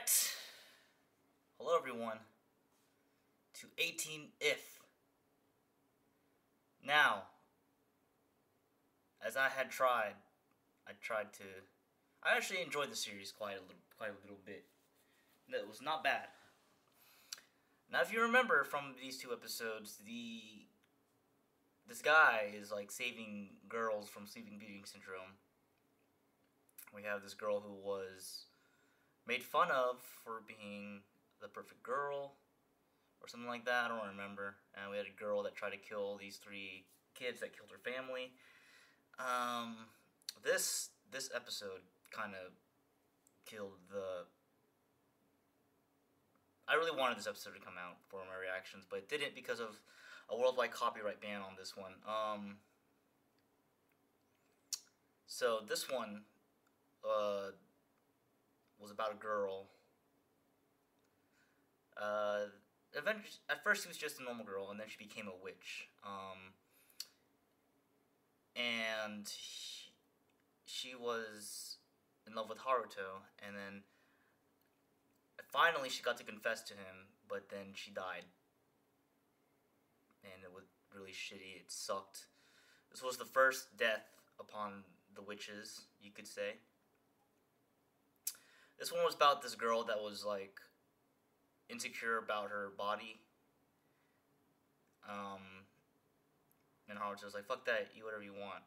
Alright. Hello everyone. To 18 if. Now, as I actually enjoyed the series quite a little bit. It was not bad. Now if you remember from these two episodes, this guy is like saving girls from sleeping beauty syndrome. We have this girl who was made fun of for being the perfect girl, or something like that, I don't remember. And we had a girl that tried to kill these three kids that killed her family. This episode kind of killed the... I really wanted this episode to come out for my reactions, but it didn't because of a worldwide copyright ban on this one. So this one was about a girl. Eventually, at first she was just a normal girl, and then she became a witch. And she was in love with Haruto, and then finally she got to confess to him, but then she died. And it was really shitty, it sucked. This was the first death upon the witches, you could say. This one was about this girl that was, like, insecure about her body. And Haruto was like, fuck that, eat whatever you want.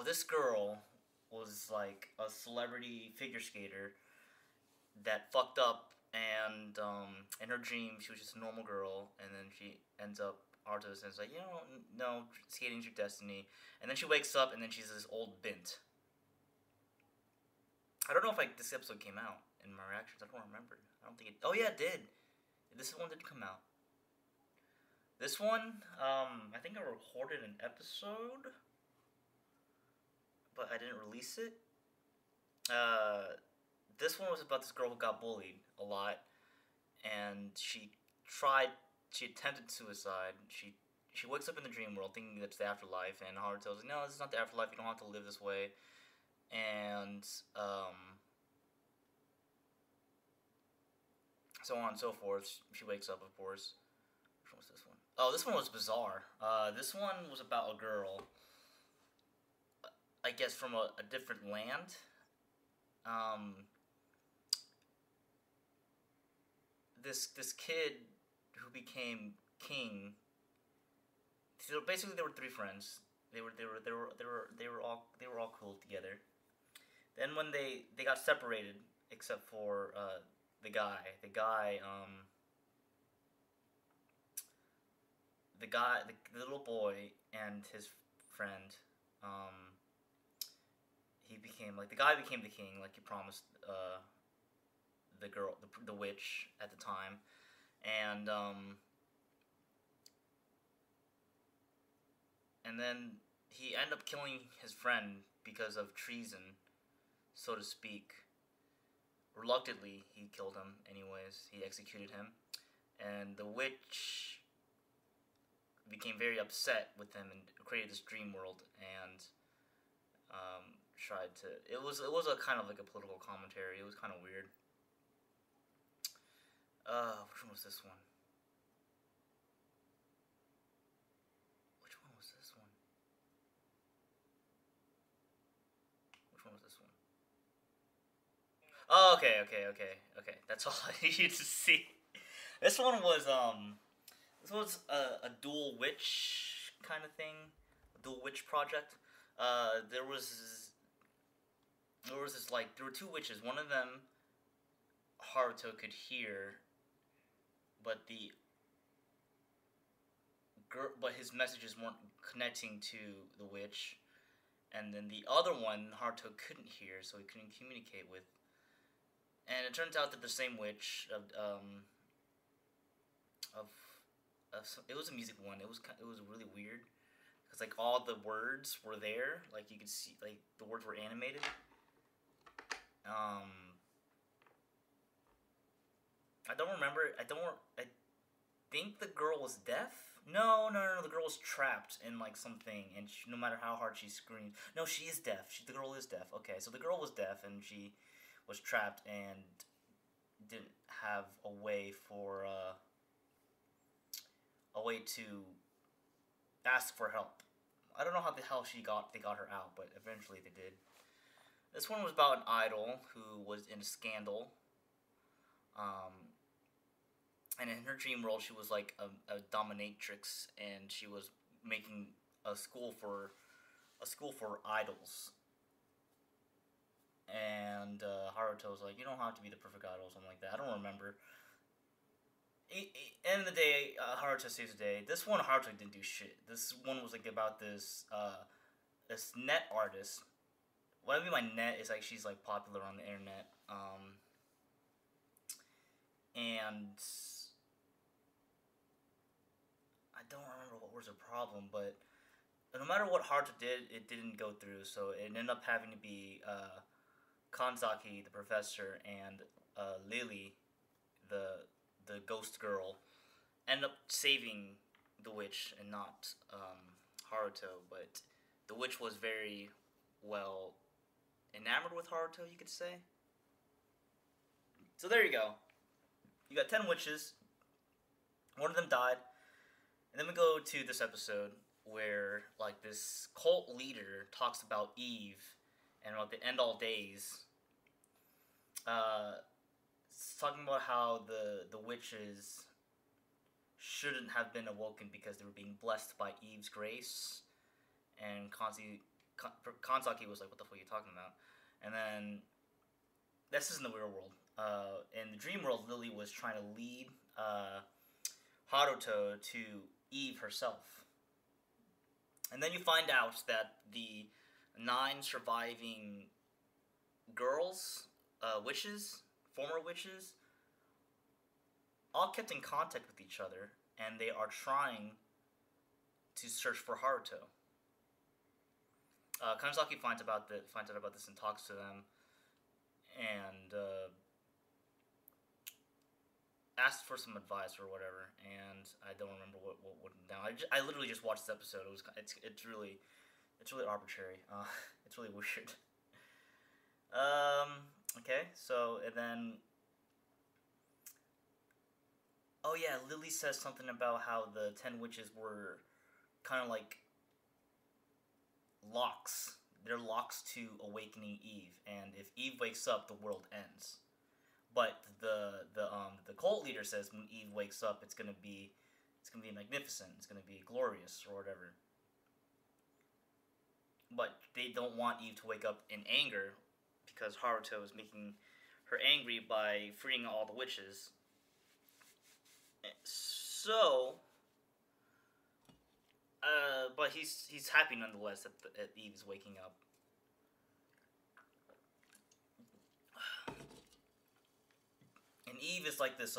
This girl was, like, a celebrity figure skater that fucked up, and, in her dream, she was just a normal girl, and then she ends up, Haruto says, like, no, skating's your destiny, and then she wakes up, and then she's this old bint. I don't know if, like, this episode came out in my reactions, I don't remember. I don't think it, oh yeah, it did. This one did come out. This one, I think I recorded an episode, but I didn't release it. This one was about this girl who got bullied a lot, and she attempted suicide. She wakes up in the dream world thinking that's the afterlife, and Haruto tells her, no, this is not the afterlife, you don't have to live this way. And, so on and so forth. She wakes up, of course. Which one was this one? Oh, this one was bizarre. This one was about a girl, I guess from a different land. This kid who became king. So basically, there were three friends. They were all cool together. Then when they got separated, except for the little boy and his friend, the guy became the king, like he promised the girl, the witch at the time, and then he ended up killing his friend because of treason, so to speak. Reluctantly, he killed him anyways. He executed him. And the witch became very upset with him and created this dream world and tried to... It was a kind of like a political commentary. It was kind of weird. Which one was this one? Which one was this one? Which one was this one? Oh, okay. That's all I needed to see. This one was a dual witch kind of thing, a dual witch project. There were two witches. One of them, Haruto could hear, but his messages weren't connecting to the witch. And then the other one, Haruto couldn't hear, so he couldn't communicate with. And it turns out that the same witch it was a music one. It was really weird because like all the words were there, like you could see, like the words were animated. I don't remember. I think the girl was deaf No. The girl was trapped in like something, and no matter how hard she screamed, no, she is deaf. The girl is deaf. Okay, so the girl was deaf, and she was trapped and didn't have a way for a way to ask for help. I don't know how the hell they got her out, but eventually they did. This one was about an idol who was in a scandal. And in her dream world, she was like a dominatrix, and she was making a school for idols. And Haruto was like, "You don't have to be the perfect idol," or something like that. I don't remember. End of the day, Haruto saves the day. This one, Haruto didn't do shit. This one was like about this this net artist. What I mean by net is like she's like popular on the internet. And I don't remember what was her problem, but no matter what Haruto did, it didn't go through. So it ended up having to be Kanzaki, the professor, and Lily, the ghost girl, end up saving the witch and not Haruto. But the witch was very well enamored with Haruto, you could say. So there you go. You got 10 witches. One of them died. And then we go to this episode where like this cult leader talks about Eve and about the end all days. It's talking about how the witches shouldn't have been awoken because they were being blessed by Eve's grace. And Kanzaki was like, "What the fuck are you talking about?" And then this is in the real world. In the dream world, Lily was trying to lead Haruto to Eve herself. And then you find out that the 9 surviving girls, witches, former witches, all kept in contact with each other, and they are trying to search for Haruto. Kanzaki finds out about this and talks to them, and asked for some advice or whatever. And I don't remember what went down. I literally just watched this episode. It's really arbitrary. It's really weird. Okay, so and then. Oh yeah, Lily says something about how the 10 witches were kind of like locks. They're locks to awakening Eve, and if Eve wakes up, the world ends. But the cult leader says when Eve wakes up, it's gonna be magnificent. It's gonna be glorious or whatever. But they don't want Eve to wake up in anger because Haruto is making her angry by freeing all the witches. So, but he's happy nonetheless that Eve is waking up. And Eve is like this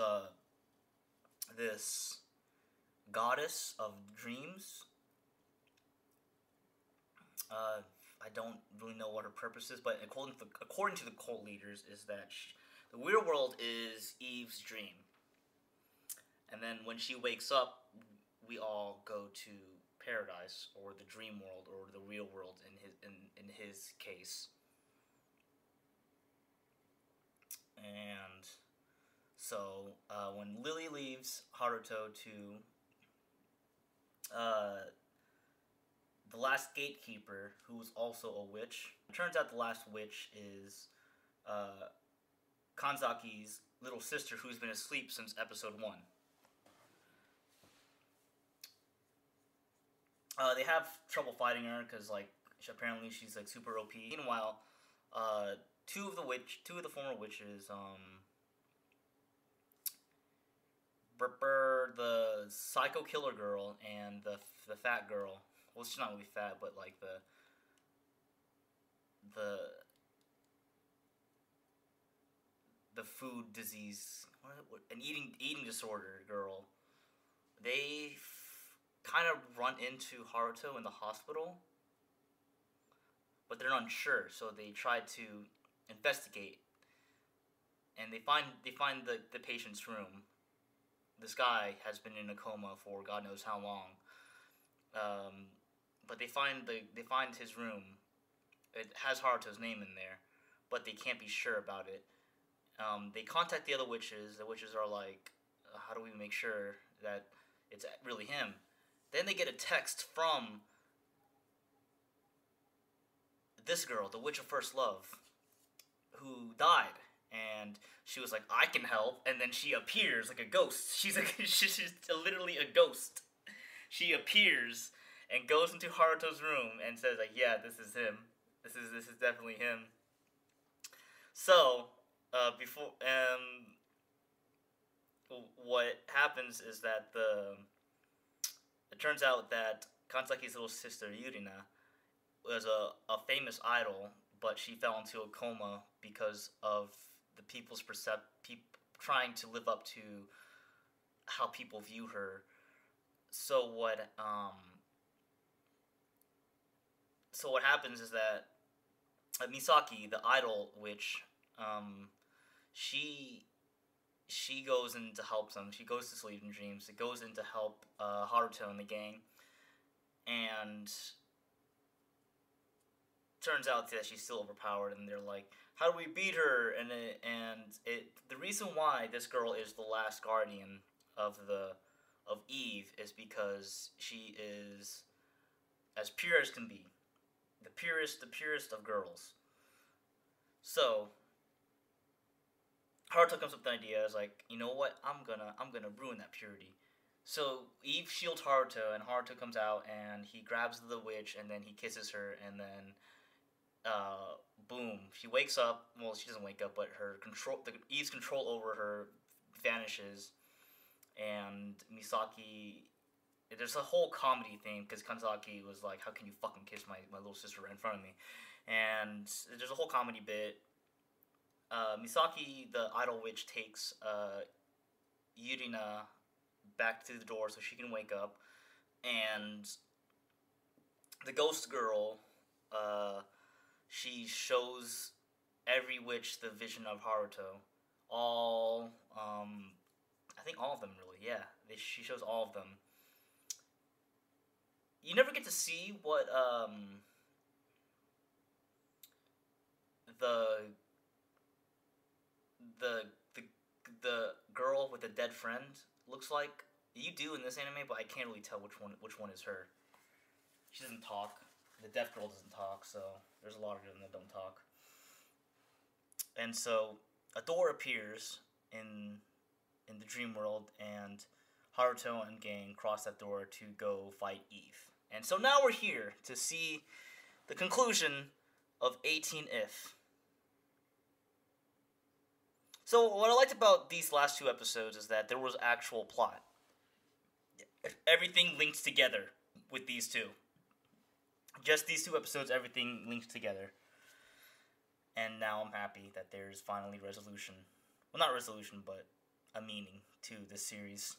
this goddess of dreams. I don't really know what her purpose is, but according to the cult leaders, is that the real world is Eve's dream. And then when she wakes up, we all go to paradise or the dream world or the real world in his case. And so when Lily leaves Haruto to the last gatekeeper, who's also a witch, it turns out the last witch is Kanzaki's little sister, who's been asleep since episode 1. They have trouble fighting her because like apparently she's like super OP. Meanwhile, two of the former witches, the psycho killer girl and the fat girl. Well, she's not really fat, but like the food disease, an eating disorder girl. They kind of run into Haruto in the hospital, but they're unsure, so they try to investigate, and they find the patient's room this guy has been in a coma for God knows how long. But they find his room. It has Haruto's name in there, but they can't be sure about it. They contact the other witches. The witches are like, how do we make sure that it's really him? Then they get a text from this girl, the witch of first love, who died. And she was like, I can help. And then she appears like a ghost. She's literally a ghost. She appears and goes into Haruto's room and says like, yeah, this is him. This is definitely him. So, what happens is that it turns out that Kanzaki's little sister, Yurina, was a famous idol, but she fell into a coma because of the people's trying to live up to how people view her. So what happens is that Misaki, the idol witch, she goes in to help them. She goes to sleep in dreams. It goes in to help Haruto and the gang, and turns out that she's still overpowered. And they're like, "How do we beat her?" And the reason why this girl is the last guardian of Eve is because she is as pure as can be, the purest of girls. So Haruto comes up with the idea. Is like, you know what? I'm gonna ruin that purity. So Eve shields Haruto, and Haruto comes out, and he grabs the witch, and then he kisses her, and then boom, she wakes up. Well, she doesn't wake up, but Eve's control over her vanishes, and Misaki. There's a whole comedy thing because Kanzaki was like, "How can you fucking kiss my little sister right in front of me?" And there's a whole comedy bit. Misaki, the idol witch, takes Yurina back to the door so she can wake up, and the ghost girl, she shows every witch the vision of Haruto. I think all of them, really, yeah. She shows all of them. You never get to see what, the girl with the dead friend looks like. You do in this anime, but I can't really tell which one is her. She doesn't talk. The deaf girl doesn't talk, so there's a lot of them that don't talk. And so a door appears in the dream world, and Haruto and gang cross that door to go fight Eve. And so now we're here to see the conclusion of 18 If. So what I liked about these last two episodes is that there was actual plot. Everything links together with these two. Just these two episodes, everything links together. And now I'm happy that there's finally resolution. Well, not resolution, but a meaning to this series.